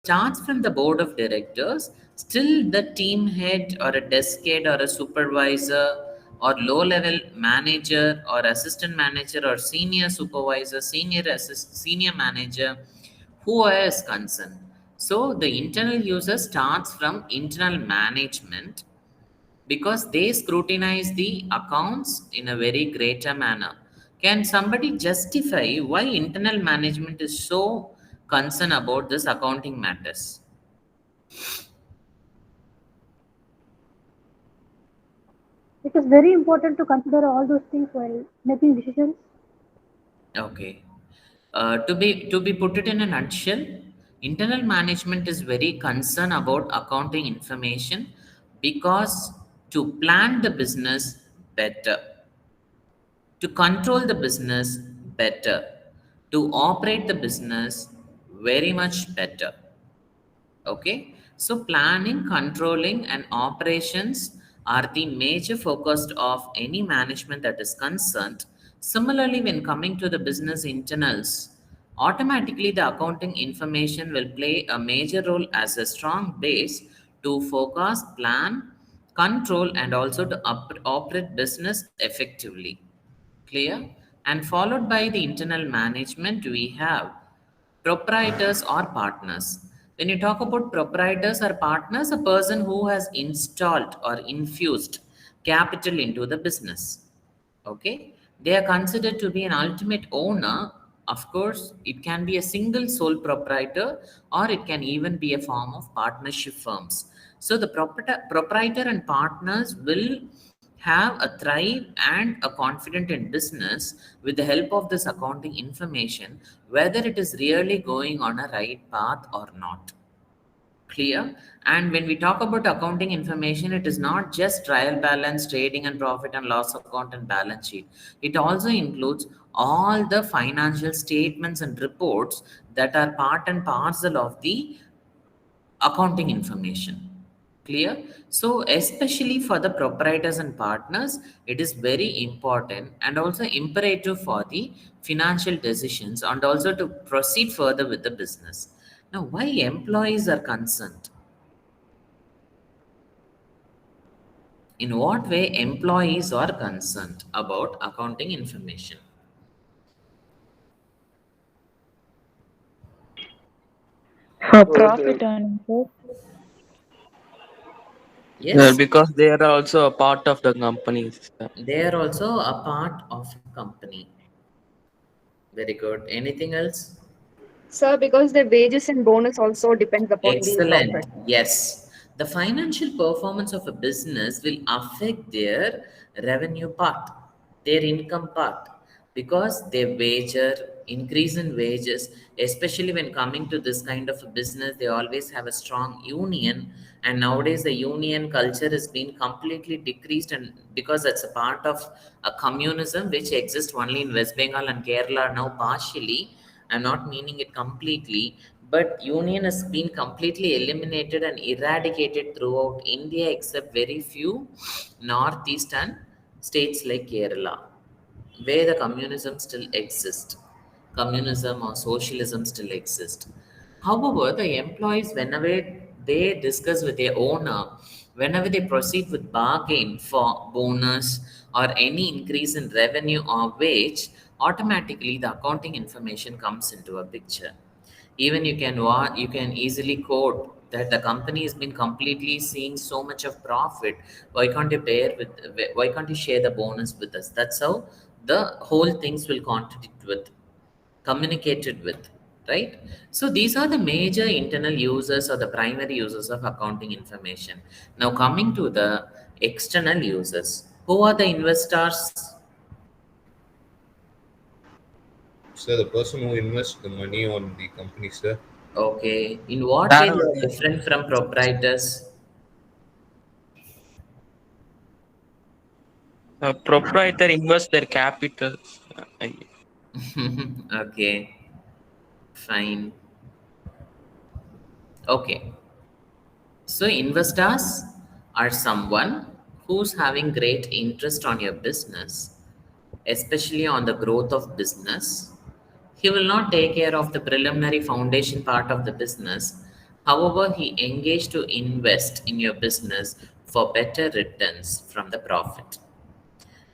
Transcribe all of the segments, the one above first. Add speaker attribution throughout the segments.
Speaker 1: starts from the board of directors, still the team head or a desk head or a supervisor or low level manager or assistant manager or senior supervisor, senior manager, who is concerned. So the internal user starts from internal management because they scrutinize the accounts in a very greater manner. Can somebody justify why internal management is so concerned about this accounting matters?
Speaker 2: It is very important to consider all those things while making decisions.
Speaker 1: Okay. To be put it in a nutshell, internal management is very concerned about accounting information because to plan the business better, to control the business better, to operate the business very much better. Okay, so planning, controlling, and operations are the major focus of any management that is concerned. Similarly, when coming to the business internals, automatically the accounting information will play a major role as a strong base to focus, plan, control, and also to operate business effectively. Clear? And followed by the internal management, we have proprietors or partners. When you talk about proprietors or partners, a person who has installed or infused capital into the business. Okay, they are considered to be an ultimate owner. Of course, it can be a single sole proprietor or it can even be a form of partnership firms. So the proprietor and partners will have a thrive and a confident in business with the help of this accounting information, whether it is really going on a right path or not. Clear? And when we talk about accounting information, it is not just trial balance, trading and profit and loss account and balance sheet. It also includes all the financial statements and reports that are part and parcel of the accounting information. Clear? So especially for the proprietors and partners, it is very important and also imperative for the financial decisions and also to proceed further with the business. Now, why employees are concerned? In what way employees are concerned about accounting information?
Speaker 3: For
Speaker 4: So the,
Speaker 3: profit earning, sir.
Speaker 1: Yes,
Speaker 4: because they are also a part of the companies.
Speaker 1: they are also a part of a company. Very good. Anything else?
Speaker 5: Sir, because the wages and bonus also depends upon the
Speaker 1: Excellent.
Speaker 5: profit.
Speaker 1: Yes. The financial performance of a business will affect their revenue part, their income part, because their wager, increase in wages, especially when coming to this kind of a business, they always have a strong union. And nowadays, the union culture has been completely decreased, and because that's a part of a communism which exists only in West Bengal and Kerala now partially. I'm not meaning it completely, but union has been completely eliminated and eradicated throughout India except very few northeastern states like Kerala, where the communism still exists. Communism or socialism still exists. However, the employees, whenever they discuss with their owner, whenever they proceed with bargain for bonus or any increase in revenue or wage, automatically the accounting information comes into a picture. Even you can easily quote that the company has been completely seeing so much of profit. Why can't you bear with? Why can't you share the bonus with us? That's how the whole things will contradict with communicated with, right? So these are the major internal users or the primary users of accounting information. Now coming to the external users, who are the investors?
Speaker 6: So the person who invests the money on the company, sir.
Speaker 1: Okay, in what way they are
Speaker 4: Shareholders.
Speaker 1: different from proprietors?
Speaker 4: A proprietor invests their capital. I-
Speaker 1: Okay, fine. Okay, so investors are someone who's having great interest on your business, especially on the growth of business. He will not take care of the preliminary foundation part of the business. However, he engaged to invest in your business for better returns from the profit.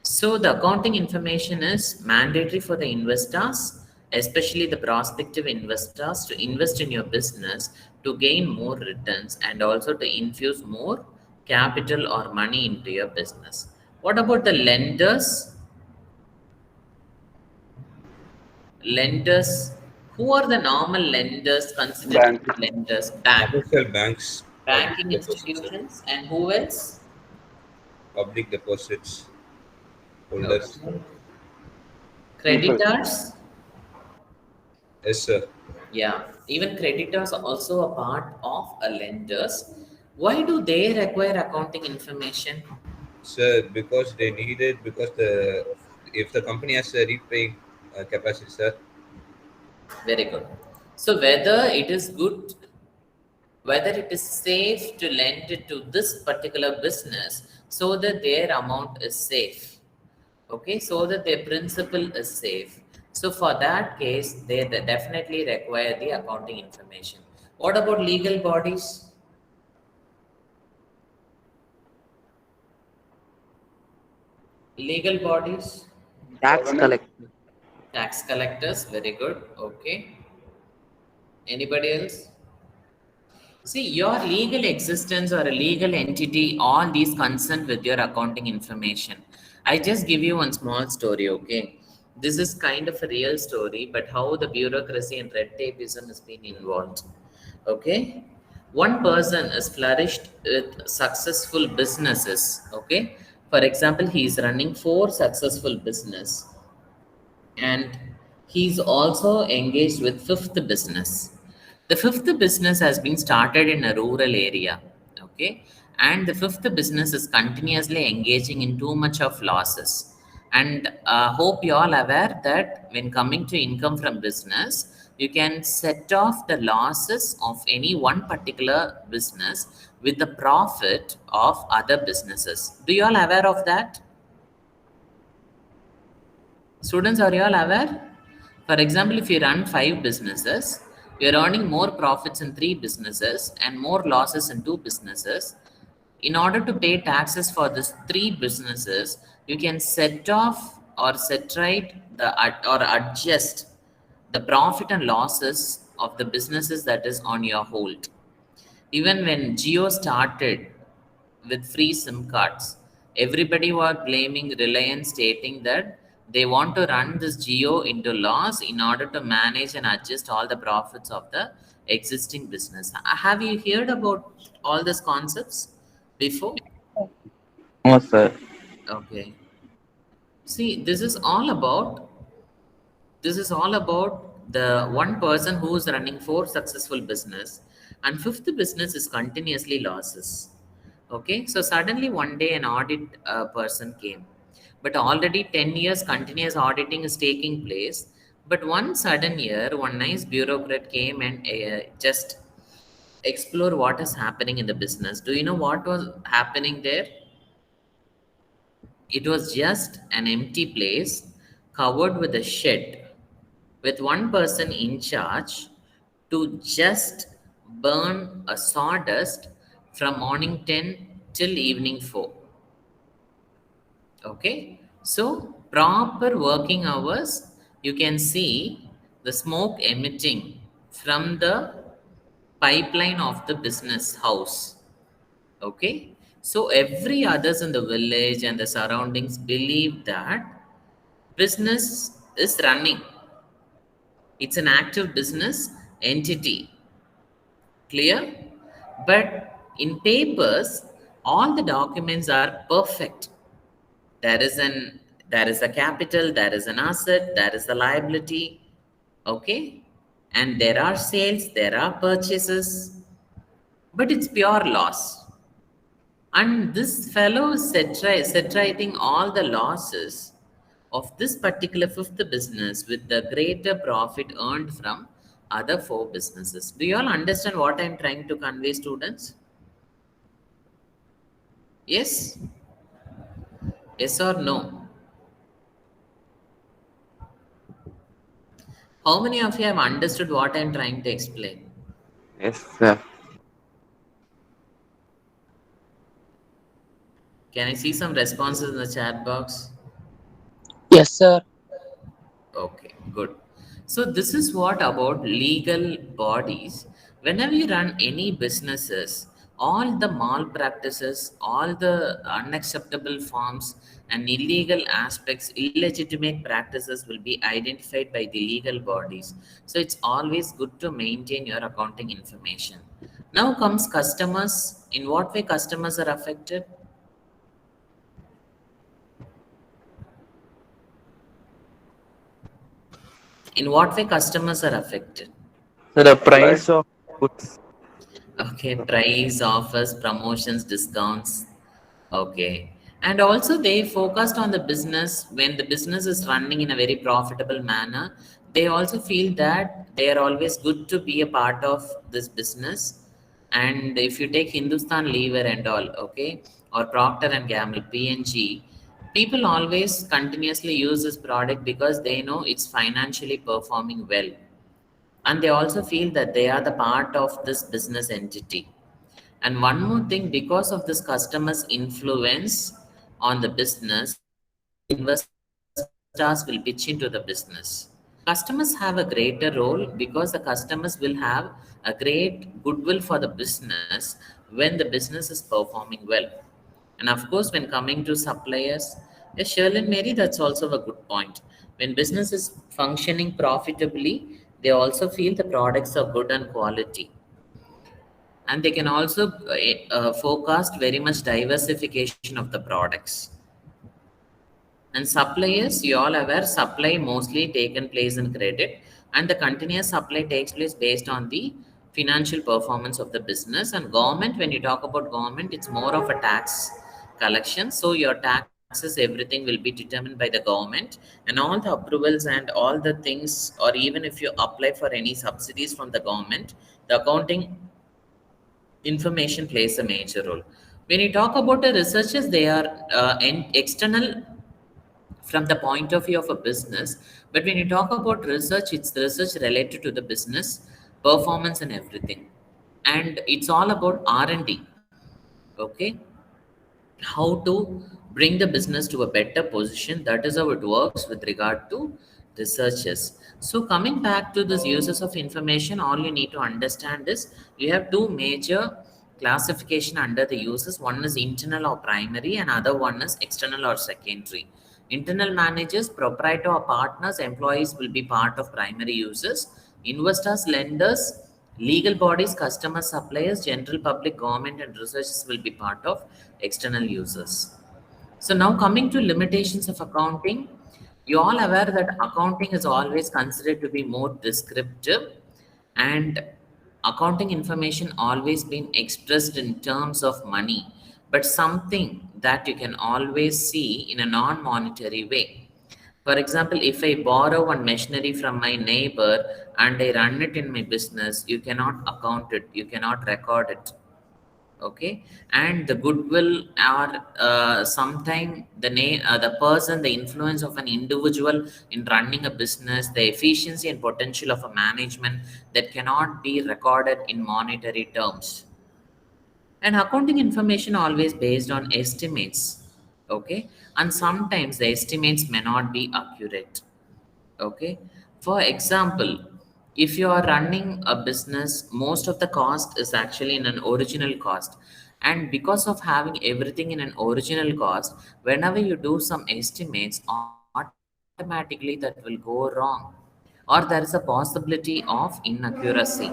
Speaker 1: So the accounting information is mandatory for the investors, especially the prospective investors, to invest in your business to gain more returns and also to infuse more capital or money into your business. What about the lenders? Lenders, who are the normal lenders considered to
Speaker 7: Bank.
Speaker 1: be lenders? Bank,
Speaker 6: Commercial banks, public
Speaker 1: banking
Speaker 6: deposits,
Speaker 1: institutions, and who else?
Speaker 6: public deposits holders.
Speaker 1: Okay.
Speaker 7: People.
Speaker 1: Creditors.
Speaker 6: Yes, sir.
Speaker 1: Yeah, even creditors are also a part of a lenders. Why do they require accounting information?
Speaker 6: Sir, because they need it, because the if the company has a repaying capacity, sir.
Speaker 1: Very good. So whether it is good, whether it is safe to lend it to this particular business so that their amount is safe. Okay, so that their principal is safe. So for that case, they definitely require the accounting information. What about legal bodies? Legal bodies,
Speaker 4: Tax collector.
Speaker 1: tax collectors, very good. Okay. Anybody else? See, your legal existence or a legal entity, all these concerned with your accounting information. I just give you one small story, okay? This is kind of a real story, but how the bureaucracy and red tapeism has been involved. Okay? One person is flourished with successful businesses. Okay? For example, he is running 4 successful business and he's also engaged with fifth business. The fifth business has been started in a rural area, okay, and the fifth business is continuously engaging in too much of losses. And hope you all aware that when coming to income from business, you can set off the losses of any one particular business with the profit of other businesses. Do you all aware of that? Students, are you all aware? For example, if you run 5 businesses, you're earning more profits in 3 businesses and more losses in 2 businesses. In order to pay taxes for these 3 businesses, you can set off or set right the or adjust the profit and losses of the businesses that is on your hold. Even when Jio started with free SIM cards, everybody was blaming Reliance, stating that they want to run this Jio into loss in order to manage and adjust all the profits of the existing business. Have you heard about all these concepts before?
Speaker 4: No, sir.
Speaker 1: Okay. See, this is all about the one person who is running 4 successful business and fifth business is continuously losses. Okay, so suddenly one day an audit person came, but already 10 years continuous auditing is taking place. But one sudden year, one nice bureaucrat came and just explore what is happening in the business. Do you know what was happening there? It was just an empty place covered with a shed with one person in charge to just burn a sawdust from morning 10 till evening 4. Okay, so proper working hours, you can see the smoke emitting from the pipeline of the business house. Okay, so every others in the village and the surroundings believe that business is running. It's an active business entity. Clear? But in papers, all the documents are perfect. There is an there is a capital, there is an asset, there is a liability. Okay? And there are sales, there are purchases, but it's pure loss. And this fellow is set writing all the losses of this particular fifth business with the greater profit earned from other 4 businesses. Do you all understand what I'm trying to convey, students? Yes? Yes or no? How many of you have understood what I'm trying to explain?
Speaker 4: Yes, sir.
Speaker 1: Can I see some responses in the chat box?
Speaker 4: Yes, sir.
Speaker 1: Okay, good. So this is what about legal bodies. Whenever you run any businesses, all the malpractices, all the unacceptable forms and illegal aspects, illegitimate practices will be identified by the legal bodies. So it's always good to maintain your accounting information. Now comes customers. In what way customers are affected? In what way customers are affected?
Speaker 4: The price of goods.
Speaker 1: Okay, price, offers, promotions, discounts. Okay. And also they focused on the business when the business is running in a very profitable manner. They also feel that they are always good to be a part of this business. And if you take Hindustan Lever and all, okay, or Procter and Gamble, P&G, people always continuously use this product because they know it's financially performing well, and they also feel that they are the part of this business entity. And one more thing, because of this customer's influence on the business, investors will pitch into the business. Customers have a greater role because the customers will have a great goodwill for the business when the business is performing well. And of course, when coming to suppliers, yes, Sherlyn Mary, that's also a good point. When business is functioning profitably, they also feel the products are good and quality. And they can also forecast very much diversification of the products. And suppliers, you all aware, supply mostly taken place in credit, and the continuous supply takes place based on the financial performance of the business. And government, when you talk about government, it's more of a tax collection. So your taxes, everything will be determined by the government, and all the approvals and all the things, or even if you apply for any subsidies from the government, the accounting information plays a major role. When you talk about the researchers, they are external from the point of view of a business. But when you talk about research, it's the research related to the business performance and everything. And it's all about R&D. Okay, how to bring the business to a better position. That is how it works with regard to researches. So coming back to this uses of information, all you need to understand is you have two major classification under the uses. One is internal or primary, and other one is external or secondary. Internal managers, proprietor or partners, employees will be part of primary users. Investors, lenders, legal bodies, customers, suppliers, general public, government, and researchers will be part of external users. So now coming to limitations of accounting, you all aware that accounting is always considered to be more descriptive, and accounting information always been expressed in terms of money, but something that you can always see in a non-monetary way. For example, if I borrow one machinery from my neighbor and I run it in my business, you cannot account it, you cannot record it. Okay, and the goodwill or sometime the person, the influence of an individual in running a business, the efficiency and potential of a management, that cannot be recorded in monetary terms. And accounting information always based on estimates. Okay, and sometimes the estimates may not be accurate. Okay, for example, if you are running a business, most of the cost is actually in an original cost, and because of having everything in an original cost, whenever you do some estimates, automatically that will go wrong, or there is a possibility of inaccuracy.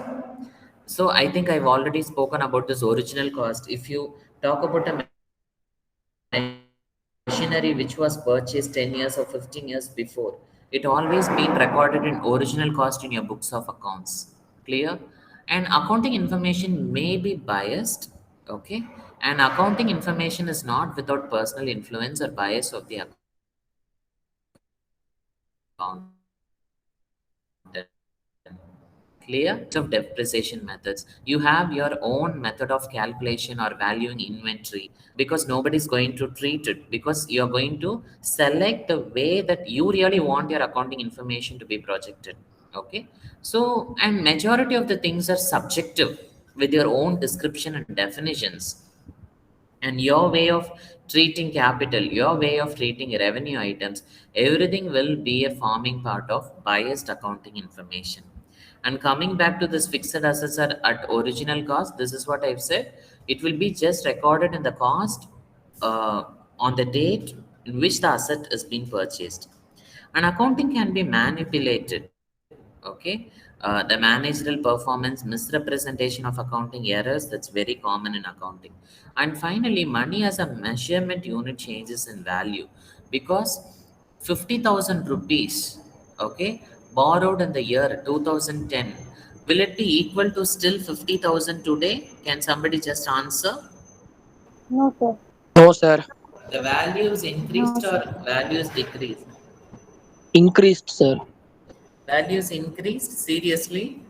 Speaker 1: So I think I've already spoken about this original cost. If you talk about a machinery which was purchased 10 years or 15 years before, it always been recorded in original cost in your books of accounts. Clear? And accounting information may be biased. Okay? And accounting information is not without personal influence or bias of the accountant. Clear? And accounting information is not without personal influence or bias of the accountant. Clear? Of depreciation methods. You have your own method of calculation or valuing inventory, because nobody's going to treat it, because you're going to select the way that you really want your accounting information to be projected. Okay. So, and majority of the things are subjective with your own description and definitions, and your way of treating capital, your way of treating revenue items, everything will be a forming part of biased accounting information. And coming back to this fixed assets are at original cost, this is what I've said. It will be just recorded in the cost uh, on the date in which the asset is being purchased. And accounting can be manipulated. Okay, the managerial performance, misrepresentation of accounting errors, that's very common in accounting. And finally, money as a measurement unit changes in value because 50,000 rupees, okay, borrowed in the year 2010, will it be equal to still 50,000 today? Can somebody just answer?
Speaker 2: No, sir.
Speaker 4: No, sir.
Speaker 1: The values increased
Speaker 2: No,
Speaker 1: or
Speaker 2: sir.
Speaker 1: values decreased?
Speaker 4: Increased, sir.
Speaker 1: Values increased, seriously?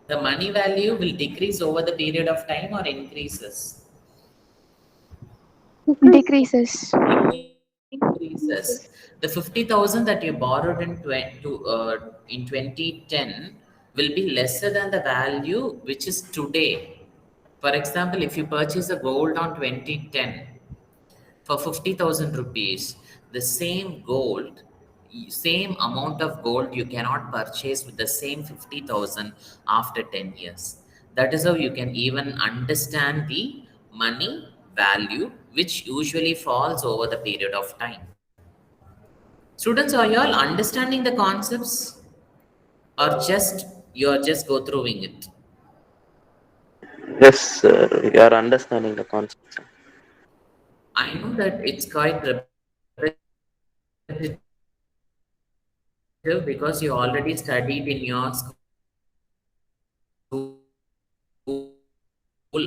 Speaker 1: The money value will decrease over the period of time or increases?
Speaker 2: Decrease.
Speaker 5: Decreases.
Speaker 1: Increases. The 50,000 that you borrowed in 2010 will be lesser than the value which is today. For example, if you purchase a gold on 2010 for 50,000 rupees, the same gold, same amount of gold you cannot purchase with the same 50,000 after 10 years. That is how you can even understand the money value, which usually falls over the period of time. Students, are you all understanding the concepts or just you're just go throughing it?
Speaker 7: Yes, sir. We are understanding the concept, sir.
Speaker 1: I know that it's quite repetitive because you already studied in your school,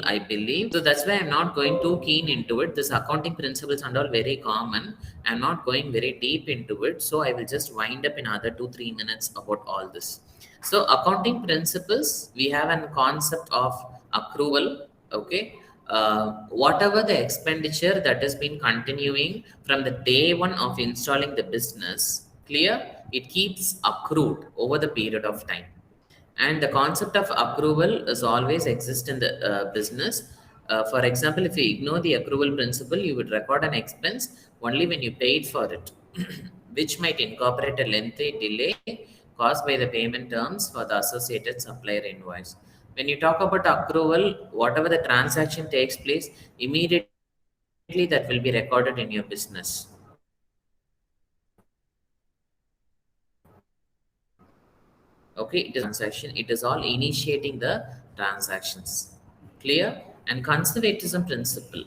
Speaker 1: I believe. So that's why I'm not going too keen into it. This accounting principles and all very common. I'm not going very deep into it. So I will just wind up in another 2-3 minutes about all this. So accounting principles, we have a concept of accrual. Okay. Whatever the expenditure that has been continuing from the day one of installing the business, clear, it keeps accrued over the period of time. And the concept of accrual is always exist in the business. For example, if you ignore the accrual principle, you would record an expense only when you paid for it, which might incorporate a lengthy delay caused by the payment terms for the associated supplier invoice. When you talk about accrual, whatever the transaction takes place, immediately that will be recorded in your business. Okay, it is transaction, it is all initiating the transactions. Clear? And conservatism principle.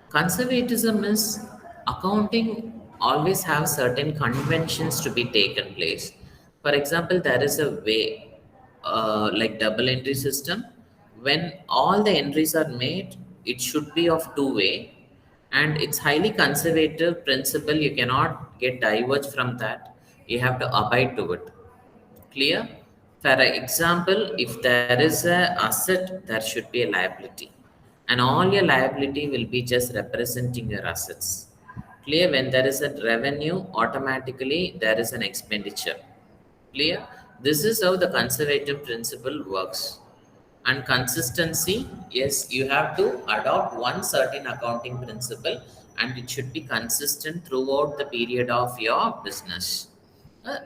Speaker 1: Conservatism is accounting always have certain conventions to be taken place. For example, there is a way like double entry system. When all the entries are made, it should be of two-way, and it's highly conservative principle. You cannot get diverged from that. You have to abide to it. Clear? For example, if there is a asset, there should be a liability, and all your liability will be just representing your assets. Clear? When there is a revenue, automatically there is an expenditure. Clear? This is how the conservative principle works. And consistency, yes, you have to adopt one certain accounting principle, and it should be consistent throughout the period of your business,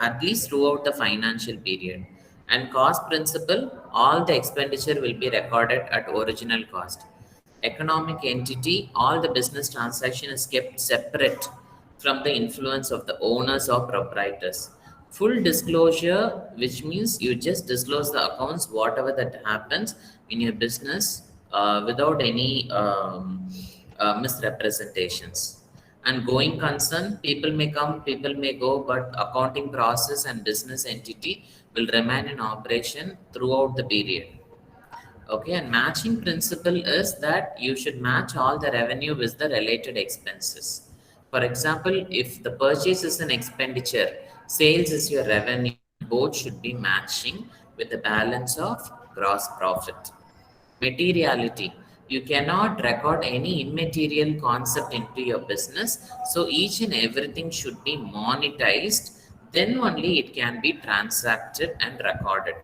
Speaker 1: at least throughout the financial period. And cost principle, all the expenditure will be recorded at original cost. Economic entity, all the business transaction is kept separate from the influence of the owners or proprietors. Full disclosure, which means you just disclose the accounts, whatever that happens in your business, without any misrepresentations. And going concern, people may come, people may go, but accounting process and business entity will remain in operation throughout the period. Okay, and matching principle is that you should match all the revenue with the related expenses. For example, if the purchase is an expenditure, sales is your revenue, both should be matching with the balance of gross profit. Materiality, you cannot record any immaterial concept into your business, so each and everything should be monetized, then only it can be transacted and recorded.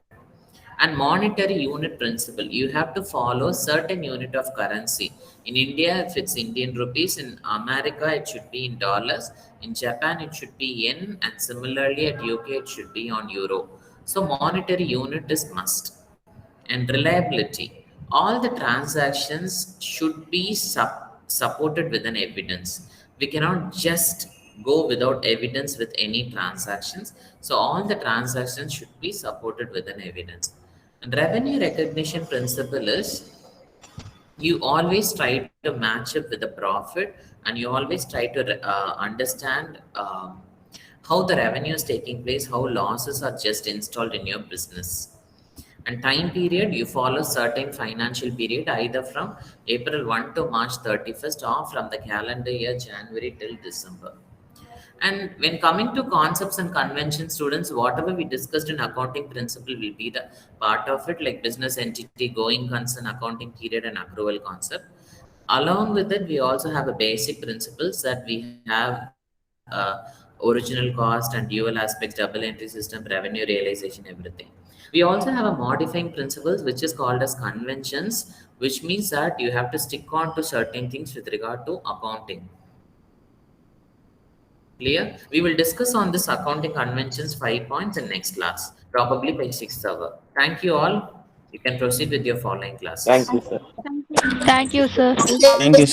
Speaker 1: And monetary unit principle, you have to follow certain unit of currency. In India, if it's Indian rupees, in America it should be in dollars, in Japan it should be yen, and similarly at UK it should be on euro. So monetary unit is must. And reliability, all the transactions should be supported with an evidence. We cannot just go without evidence with any transactions. So all the transactions should be supported with an evidence. And revenue recognition principle is, you always try to match up with the profit, and you always try to understand how the revenue is taking place, how losses are just installed in your business. And time period, you follow certain financial period, either from April 1 to March 31st, or from the calendar year January till December. And when coming to concepts and conventions, students, whatever we discussed in accounting principle will be the part of it, like business entity, going concern, accounting period, and accrual concept. Along with it, we also have a basic principles that we have original cost and dual aspects, double entry system, revenue realization, everything. We also have a modifying principles, which is called as conventions, which means that you have to stick on to certain things with regard to accounting. Clear? We will discuss on this accounting conventions 5 points in next class, probably by 6th hour. Thank you all. You can proceed with your following classes.
Speaker 7: Thank you, sir.
Speaker 2: Thank you.
Speaker 3: Thank you, sir.
Speaker 8: Thank you,